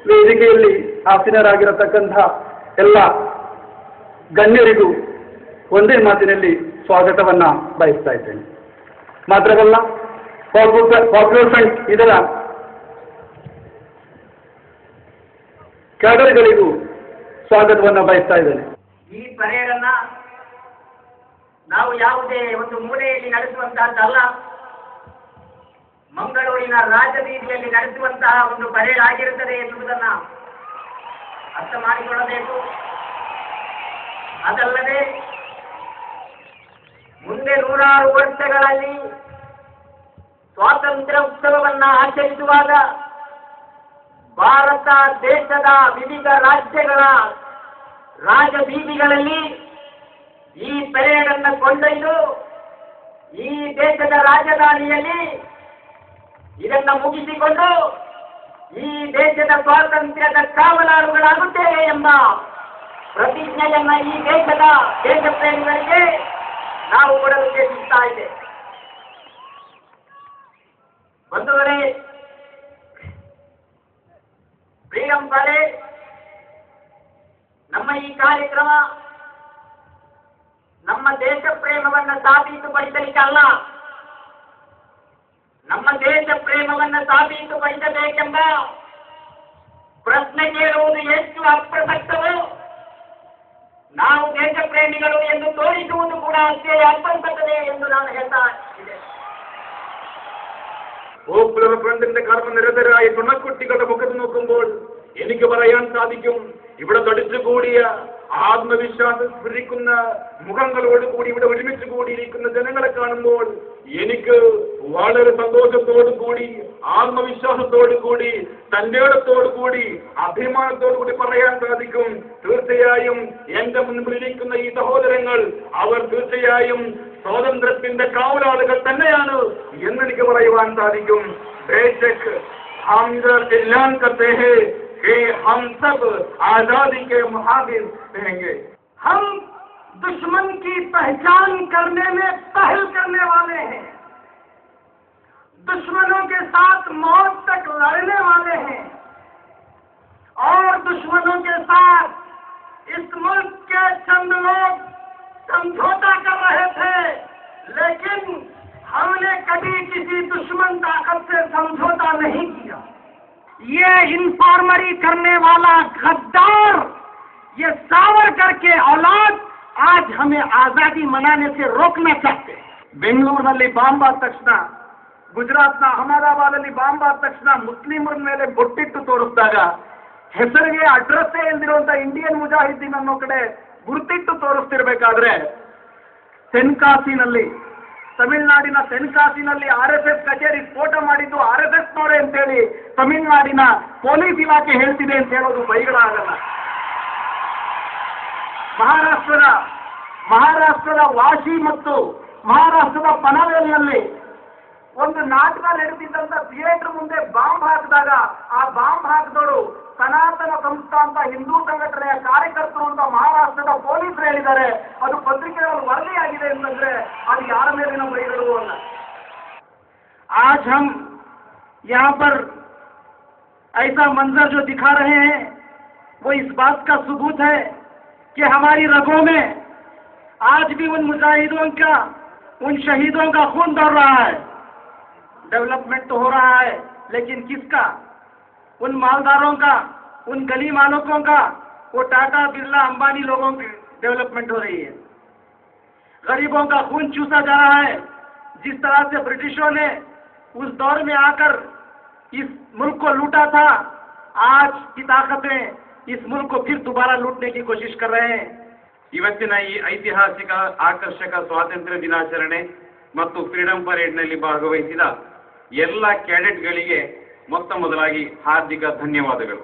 ವೇದಿಕೆಯಲ್ಲಿ ಆಸೀನರಾಗಿರತಕ್ಕಂಥ ಎಲ್ಲ ಗಣ್ಯರಿಗೂ ಒಂದೇ ಮಾತಿನಲ್ಲಿ ಸ್ವಾಗತವನ್ನು ಬಯಸ್ತಾ ಇದ್ದೇನೆ. ಮಾತ್ರವಲ್ಲ, ಪಾಪ್ಯುಲರ್ ಫ್ರಂಟ್ ಇದರ ಕ್ಯಾಡರ್ಗಳಿಗೂ ಸ್ವಾಗತವನ್ನು ಬಯಸ್ತಾ ಇದ್ದೇನೆ. ಈ ಪರೇಡ್ ಅನ್ನ ನಾವು ಯಾವುದೇ ಒಂದು ಮೂಲೆಯಲ್ಲಿ ನಡೆಸುವಂತಹದ್ದಲ್ಲ, ಮಂಗಳೂರಿನ ರಾಜಬೀದಿಯಲ್ಲಿ ನಡೆಸುವಂತಹ ಒಂದು ಪರೇಡ್ ಆಗಿರುತ್ತದೆ ಎನ್ನುವುದನ್ನು ಅರ್ಥ ಮಾಡಿಕೊಳ್ಳಬೇಕು. ಅದಲ್ಲದೆ ಮುಂದೆ 100 ವರ್ಷಗಳಲ್ಲಿ ಸ್ವಾತಂತ್ರ್ಯ ಉತ್ಸವವನ್ನು ಆಚರಿಸುವಾಗ ಭಾರತ ದೇಶದ ವಿವಿಧ ರಾಜ್ಯಗಳ ರಾಜಬೀದಿಗಳಲ್ಲಿ ಈ ಪರೇಡ್ ಅನ್ನು ಕೊಂಡೊಯ್ದು ಈ ದೇಶದ ರಾಜಧಾನಿಯಲ್ಲಿ ಇದನ್ನು ಮುಗಿಸಿಕೊಂಡು ಈ ದೇಶದ ಸ್ವಾತಂತ್ರ್ಯದ ಕಾವಲಾಳುಗಳಾಗುತ್ತೇವೆ ಎಂಬ ಪ್ರತಿಜ್ಞೆಯನ್ನ ಈ ದೇಶದ ದೇಶಪ್ರೇಮಿಗಳಿಗೆ ನಾವು ಕೊಡಲು ಉದ್ದೇಶಿಸ್ತಾ ಇದ್ದೇವೆ. ಬಂಧುಗಳೇ, ಫ್ರೀಡಂ ಪರೇಡ್ ನಮ್ಮ ಈ ಕಾರ್ಯಕ್ರಮ ನಮ್ಮ ದೇಶ ಪ್ರೇಮವನ್ನು ಸಾಬೀತುಪಡಿಸಲಿಕ್ಕಲ್ಲ, ನಮ್ಮ ದೇಶ ಪ್ರೇಮವನ್ನು ಸಾಬೀತುಪಡಿಸಬೇಕೆಂಬ ಪ್ರಶ್ನೆ ಕೇಳುವುದು ಎಷ್ಟು ಅಪ್ರಸಕ್ತವೋ ನಾವು ದೇಶ ಪ್ರೇಮಿಗಳು ಎಂದು ತೋರಿಸುವುದು ಕೂಡ ಅಷ್ಟೇ ಅಪ್ರಸಕ್ತವೇ ಎಂದು ನಾನು ಹೇಳ್ತಾ ಇದ್ದೇನೆ. പോപ്പുലർ ഫ്രണ്ടിന്റെ കർമ്മനിരതരായ തുണക്കുട്ടികളുടെ മുഖത്ത് നോക്കുമ്പോൾ എനിക്ക് പറയാൻ സാധിക്കും, ഇവിടെ തടിച്ചുകൂടിയ ആത്മവിശ്വാസം സ്ഫുരിക്കുന്ന മുഖങ്ങളോടുകൂടി ഇവിടെ ഒരുമിച്ച് കൂടിയിരിക്കുന്ന ജനങ്ങളെ കാണുമ്പോൾ എനിക്ക് വളരെ സന്തോഷത്തോടു കൂടി, ആത്മവിശ്വാസത്തോടു കൂടി, തന്റേടത്തോടു കൂടി, അഭിമാനത്തോടു കൂടി പറയാൻ സാധിക്കും, തീർച്ചയായും എന്റെ മുൻപിലിരിക്കുന്ന ഈ സഹോദരങ്ങൾ അവർ തീർച്ചയായും സ്വാതന്ത്ര്യത്തിന്റെ കാവലാളുകൾ തന്നെയാണ് എന്നെനിക്ക് പറയുവാൻ സാധിക്കും. ബേശക് हम ऐलान करते हैं कि हम सब आजादी के मुहाफिज रहेंगे. हम दुश्मन की पहचान करने में पहल करने वाले हैं, दुश्मनों के साथ मौत तक लड़ने वाले हैं और दुश्मनों के साथ इस मुल्क के चंद लोग समझौता कर रहे थे, लेकिन हमने कभी किसी दुश्मन ताकत से समझौता नहीं किया. ये इन्फॉर्मरी करने वाला गद्दार, ये सावरकर के औलाद आज हमें आजादी मनाने से रोकना चाहते हैं. ಬೆಂಗಳೂರಿನಲ್ಲಿ ಬಾಂಬ್ ಆದ ತಕ್ಷಣ, ಗುಜರಾತ್ನ ಅಹಮದಾಬಾದಲ್ಲಿ ಬಾಂಬ್ ಆದ ತಕ್ಷಣ ಮುಸ್ಲಿಮರ ಮೇಲೆ ಬೊಟ್ಟಿಟ್ಟು ತೋರಿಸಿದಾಗ ಹೆಸರಿಗೆ ಅಡ್ರೆಸ್ಸೇ ಇಲ್ದಿರುವಂತ ಇಂಡಿಯನ್ ಮುಜಾಹಿದ್ದೀನ್ ಅನ್ನೋ ಕಡೆ ಗುರುತಿಟ್ಟು ತೋರಿಸ್ತಿರ್ಬೇಕಾದ್ರೆ ತೆನ್ಕಾಸಿನಲ್ಲಿ, ತಮಿಳುನಾಡಿನ ತೆನ್ಕಾಸಿನಲ್ಲಿ RSS ಕಚೇರಿ ಫೋಟೋ ಮಾಡಿದ್ದು RSS ನವರೇ ಅಂತೇಳಿ ತಮಿಳುನಾಡಿನ ಪೊಲೀಸ್ ಇಲಾಖೆ ಹೇಳ್ತಿದೆ ಅಂತ ಹೇಳೋದು ಬೈಗಳಾಗಲ್ಲ. ಮಹಾರಾಷ್ಟ್ರದ ವಾಶಿ ಮತ್ತು ಮಹಾರಾಷ್ಟ್ರದ ಪನವೇಲ್ನಲ್ಲಿ ಒಂದು ನಾಟಕ ನಡೆದಿದ್ದಂತ ಥಿಯೇಟರ್ ಮುಂದೆ ಬಾಂಬ್ ಹಾಕಿದಾಗ ಆ ಬಾಂಬ್ ಹಾಕಿದವರು ಸನಾತನ ಸಂಸ್ಥಾ ಅಂತ ಹಿಂದೂ ಸಂಘಟನೆಯ ಕಾರ್ಯಕರ್ತರು ಅಂತ ಮಹಾರಾಷ್ಟ್ರದ ಪೊಲೀಸರು ಹೇಳಿದ್ದಾರೆ. ಅದು ಪತ್ರಿಕೆಗಳಲ್ಲಿ ವರದಿಯಾಗಿದೆ ಅಂತಂದ್ರೆ ಅದು ಯಾರ ಮೇಲಿನ ಬೈಗಳು ಅಲ್ಲ. आज हम यहाँ पर ऐसा मंजर जो दिखा रहे हैं वो इस बात का सबूत है कि हमारी रगों में आज भी उन मुजाहिदों का, उन शहीदों का खून दौड़ रहा है. डेवलपमेंट तो हो रहा है, लेकिन किसका? उन मालदारों का, उन गली मालिकों का, वो टाटा बिरला अंबानी लोगों की डेवलपमेंट हो रही है. गरीबों का खून चूसा जा रहा है. जिस तरह से ब्रिटिशों ने उस दौर में आकर इस मुल्क को लूटा था, आज की ताकतें इस मुल्क को फिर दोबारा लूटने की कोशिश कर रहे हैं. ಇವತ್ತಿನ ಈ ಐತಿಹಾಸಿಕ ಆಕರ್ಷಕ ಸ್ವಾತಂತ್ರ್ಯ ದಿನಾಚರಣೆ ಮತ್ತು ಫ್ರೀಡಂ ಪರೇಡ್ನಲ್ಲಿ ಭಾಗವಹಿಸಿದ ಎಲ್ಲ ಕ್ಯಾಡೆಟ್ಗಳಿಗೆ ಮೊದಲಾಗಿ ಹಾರ್ದಿಕ ಧನ್ಯವಾದಗಳು.